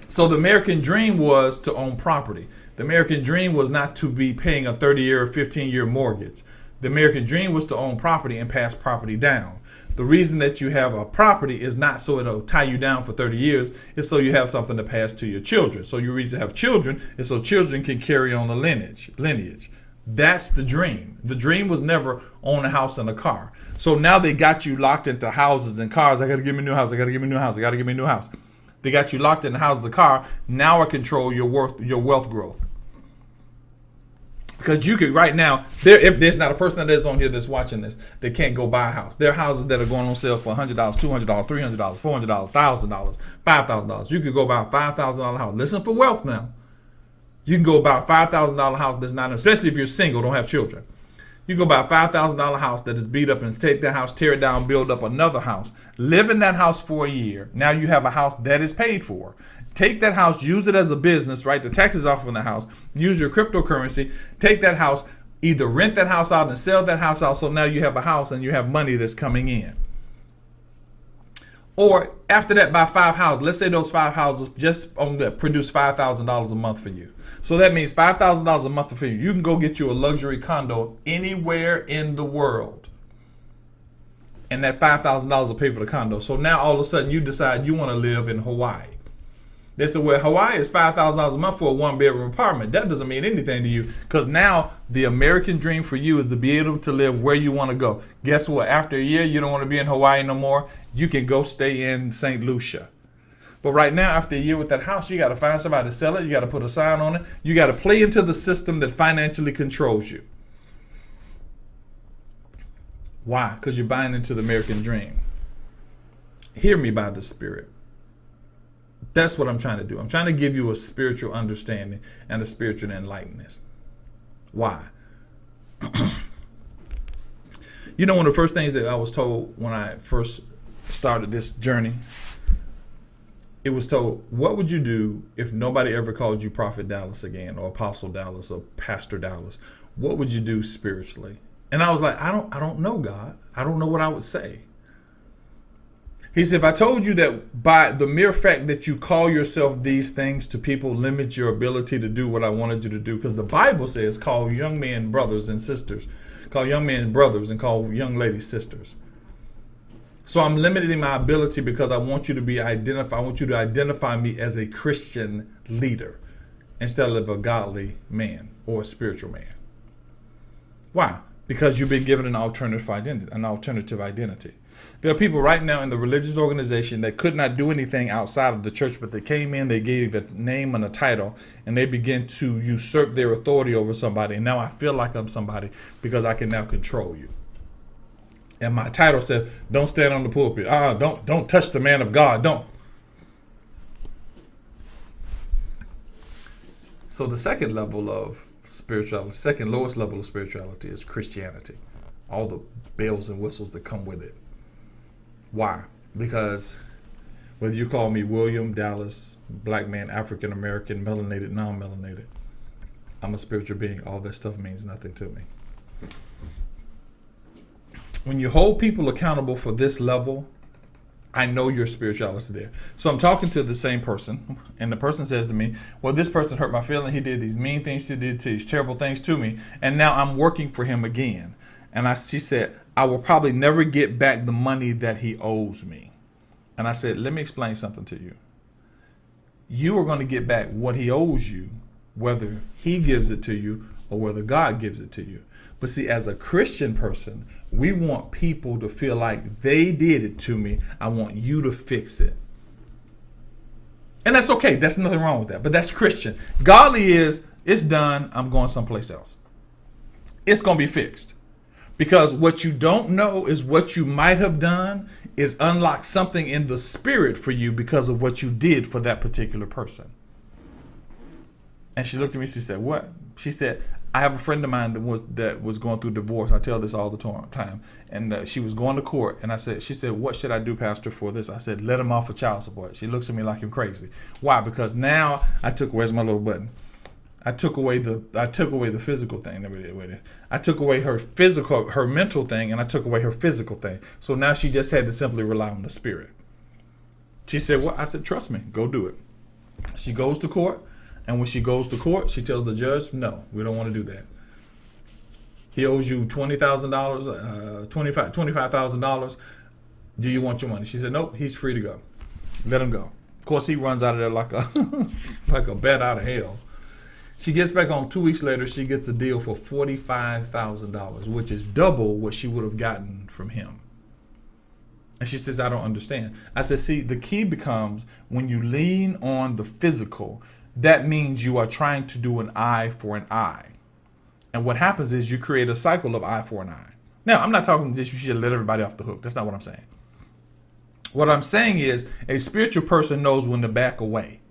So the American dream was to own property. The American dream was not to be paying a 30-year or 15-year mortgage. The American dream was to own property and pass property down. The reason that you have a property is not so it'll tie you down for 30 years. It's so you have something to pass to your children. So your reason to have children is so children can carry on the lineage. That's the dream. The dream was never own a house and a car. So now they got you locked into houses and cars. I got to give me a new house. I got to give me a new house. I got to give me a new house. They got you locked in the houses and car. Now I control your wealth growth. Because you could right now, if there's not a person that is on here that's watching this, they can't go buy a house. There are houses that are going on sale for $100, $200, $300, $400, $1,000, $5,000. You could go buy a $5,000 house. Listen for wealth now. You can go buy a $5,000 house that's not, especially if you're single, don't have children. You can go buy a $5,000 house that is beat up and take that house, tear it down, build up another house. Live in that house for a year. Now you have a house that is paid for. Take that house, use it as a business, write the taxes off on the house, use your cryptocurrency, take that house, either rent that house out and sell that house out. So now you have a house and you have money that's coming in. Or after that, buy 5 houses. Let's say those 5 houses just produce $5,000 a month for you. So that means $5,000 a month for you. You can go get you a luxury condo anywhere in the world. And that $5,000 will pay for the condo. So now all of a sudden you decide you want to live in Hawaii. They said, well, Hawaii is $5,000 a month for a 1-bedroom apartment. That doesn't mean anything to you because now the American dream for you is to be able to live where you want to go. Guess what? After a year, you don't want to be in Hawaii no more. You can go stay in St. Lucia. But right now, after a year with that house, you got to find somebody to sell it. You got to put a sign on it. You got to play into the system that financially controls you. Why? Because you're buying into the American dream. Hear me by the Spirit. That's what I'm trying to do. I'm trying to give you a spiritual understanding and a spiritual enlightenment. Why? You know, one of the first things that I was told when I first started this journey, it was told, what would you do if nobody ever called you Prophet Dallas again, or Apostle Dallas, or Pastor Dallas? What would you do spiritually? And I was like, I don't know, God. I don't know what I would say. He said, if I told you that by the mere fact that you call yourself these things to people limits your ability to do what I wanted you to do, because the Bible says call young men brothers and sisters, call young men brothers and call young ladies sisters. So I'm limiting my ability because I want you to be identified. I want you to identify me as a Christian leader instead of a godly man or a spiritual man. Why? Because you've been given an alternative identity. There are people right now in the religious organization that could not do anything outside of the church, but they came in, they gave a name and a title, and they begin to usurp their authority over somebody. And now I feel like I'm somebody because I can now control you. And my title says, don't stand on the pulpit. Don't touch the man of God. Don't. So the second level of spirituality, second lowest level of spirituality is Christianity. All the bells and whistles that come with it. Why? Because whether you call me William, Dallas, black man, African American, melanated, non-melanated, I'm a spiritual being. All that stuff means nothing to me. When you hold people accountable for this level, I know your spirituality is there. So I'm talking to the same person, and the person says to me, well, this person hurt my feeling. He did these mean things. He did these terrible things to me. And now I'm working for him again. And she said, I will probably never get back the money that he owes me. And I said, let me explain something to you. You are going to get back what he owes you, whether he gives it to you or whether God gives it to you. But see, as a Christian person, we want people to feel like they did it to me. I want you to fix it. And that's okay. That's nothing wrong with that. But that's Christian. Godly is, it's done. I'm going someplace else. It's going to be fixed. Because what you don't know is what you might have done is unlock something in the spirit for you because of what you did for that particular person. And she looked at me, she said, what? She said, I have a friend of mine that was going through divorce. I tell this all the time. And she was going to court. And she said, what should I do, Pastor, for this? I said, let him off of child support. She looks at me like I'm crazy. Why? Because now where's my little button? I took away the physical thing. I took away her mental thing, and I took away her physical thing. So now she just had to simply rely on the spirit. She said, well, I said, trust me, go do it. She goes to court, and when she goes to court, she tells the judge, no, we don't want to do that. He owes you $20,000, $25,000. Do you want your money? She said, nope, he's free to go. Let him go. Of course, he runs out of there like a bat out of hell. She gets back home 2 weeks later. She gets a deal for $45,000, which is double what she would have gotten from him. And she says, I don't understand. I said, see, the key becomes when you lean on the physical, that means you are trying to do an eye for an eye. And what happens is you create a cycle of eye for an eye. Now, I'm not talking just you should let everybody off the hook. That's not what I'm saying. What I'm saying is a spiritual person knows when to back away.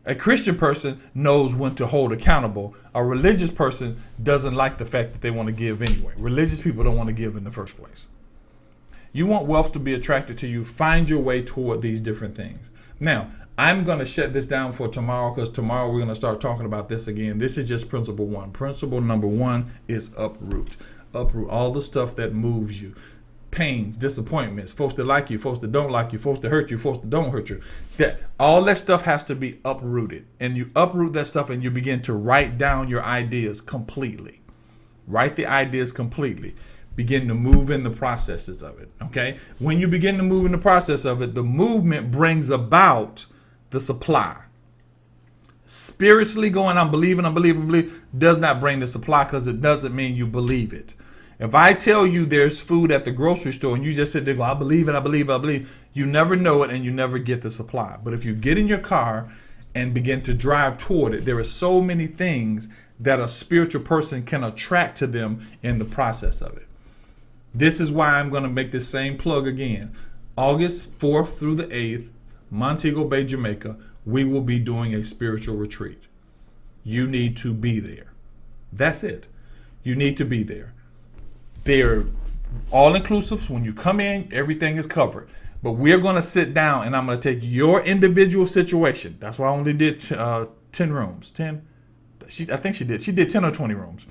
A Christian person knows when to hold accountable. A religious person doesn't like the fact that they want to give anyway. Religious people don't want to give in the first place. You want wealth to be attracted to you. Find your way toward these different things. Now, I'm going to shut this down for tomorrow because tomorrow we're going to start talking about this again. This is just principle one. Principle number one is uproot. Uproot all the stuff that moves you. Pains, disappointments, folks that like you, folks that don't like you, folks that hurt you, folks that don't hurt you. All that stuff has to be uprooted. And you uproot that stuff and you begin to write down your ideas completely. Write the ideas completely. Begin to move in the processes of it. Okay? When you begin to move in the process of it, the movement brings about the supply. Spiritually going, I'm believing, does not bring the supply because it doesn't mean you believe it. If I tell you there's food at the grocery store and you just sit there and go, I believe it, you never know it and you never get the supply. But if you get in your car and begin to drive toward it, there are so many things that a spiritual person can attract to them in the process of it. This is why I'm going to make this same plug again. August 4th through the 8th, Montego Bay, Jamaica, we will be doing a spiritual retreat. You need to be there. That's it. You need to be there. They're all inclusive. When you come in, everything is covered. But we're going to sit down and I'm going to take your individual situation. That's why I only did 10 rooms. 10? I think she did. She did 10 or 20 rooms.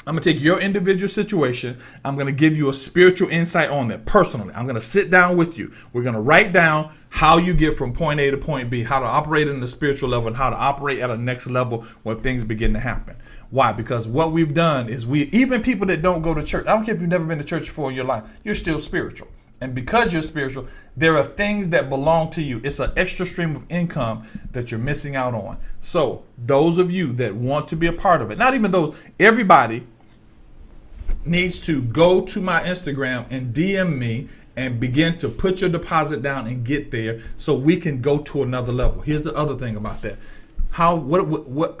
I'm going to take your individual situation. I'm going to give you a spiritual insight on that personally. I'm going to sit down with you. We're going to write down how you get from point A to point B, how to operate in the spiritual level and how to operate at a next level where things begin to happen. Why? Because what we've done is even people that don't go to church, I don't care if you've never been to church before in your life, you're still spiritual. And because you're spiritual, there are things that belong to you. It's an extra stream of income that you're missing out on. So those of you that want to be a part of it, not even those, everybody needs to go to my Instagram and DM me and begin to put your deposit down and get there so we can go to another level. Here's the other thing about that.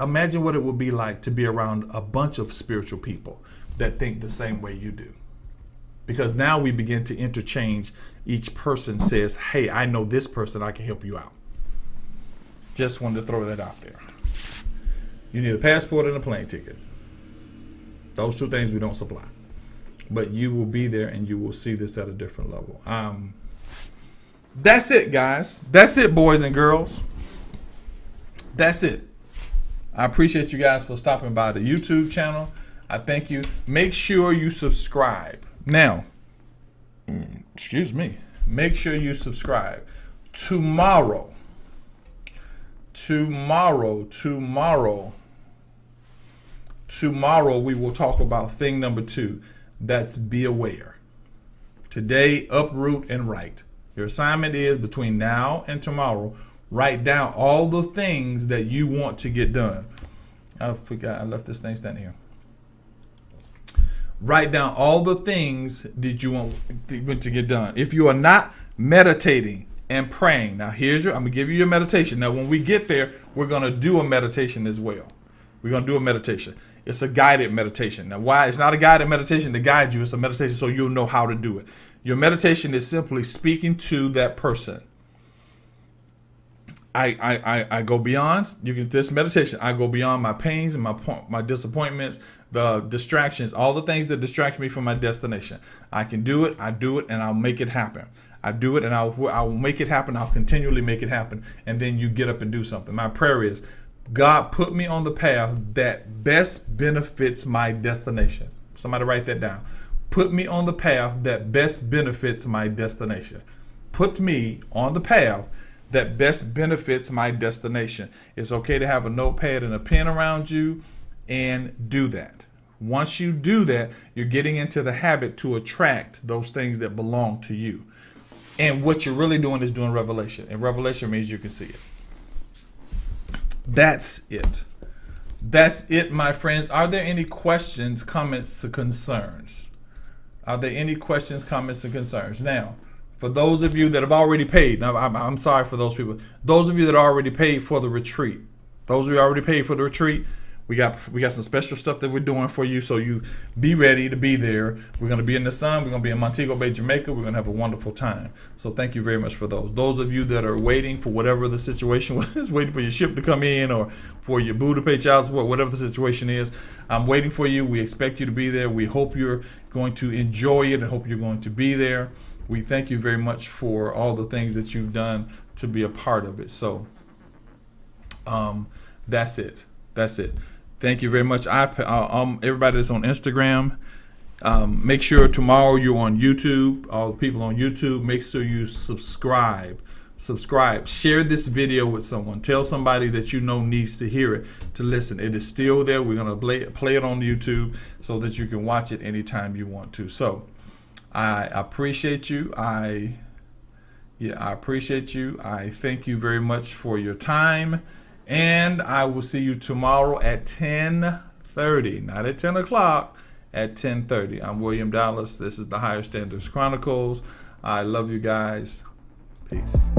Imagine what it would be like to be around a bunch of spiritual people that think the same way you do. Because now we begin to interchange. Each person says, hey, I know this person, I can help you out. Just wanted to throw that out there. You need a passport and a plane ticket. Those two things we don't supply. But you will be there and you will see this at a different level. That's it, guys. That's it, boys and girls. That's it. I appreciate you guys for stopping by the YouTube channel. I thank you. Make sure you subscribe. Now, excuse me. Make sure you subscribe. Tomorrow we will talk about thing number 2. That's be aware. Today, uproot and write. Your assignment is between now and tomorrow, write down all the things that you want to get done. I forgot I left this thing standing here. Write down all the things that you want to get done. If you are not meditating and praying, now I'm gonna give you your meditation. Now when we get there, we're gonna do a meditation as well. We're gonna do a meditation. It's a guided meditation. Now why? It's not a guided meditation to guide you. It's a meditation so you'll know how to do it. Your meditation is simply speaking to that person. I go beyond. This meditation. I go beyond my pains and my disappointments, the distractions, all the things that distract me from my destination. I can do it. I do it, and I'll make it happen. I do it, and I'll make it happen. I'll continually make it happen, and then you get up and do something. My prayer is, God, put me on the path that best benefits my destination. Somebody write that down. Put me on the path that best benefits my destination. Put me on the path that best benefits my destination. It's okay to have a notepad and a pen around you and do that. Once you do that, you're getting into the habit to attract those things that belong to you. And what you're really doing is doing revelation. And revelation means you can see it. That's it. That's it, my friends. Are there any questions, comments, or concerns? Are there any questions, comments, and concerns? Now, for those of you that have already paid, now I'm sorry for those people. Those of you that already paid for the retreat, we got some special stuff that we're doing for you, so you be ready to be there. We're going to be in the sun. We're going to be in Montego Bay, Jamaica. We're going to have a wonderful time. So thank you very much for those. Those of you that are waiting for whatever the situation was, waiting for your ship to come in or for your boo to pay child support, whatever the situation is, I'm waiting for you. We expect you to be there. We hope you're going to enjoy it and hope you're going to be there. We thank you very much for all the things that you've done to be a part of it. So that's it. That's it. Thank you very much. Everybody that's on Instagram, make sure tomorrow you're on YouTube. All the people on YouTube, make sure you subscribe. Share this video with someone. Tell somebody that you know needs to hear it, to listen. It is still there. We're going to play it on YouTube so that you can watch it anytime you want to. So I appreciate you. I appreciate you. I thank you very much for your time. And I will see you tomorrow at 10:30, not at 10 o'clock, at 10:30. I'm William Dallas. This is the Higher Standards Chronicles. I love you guys. Peace.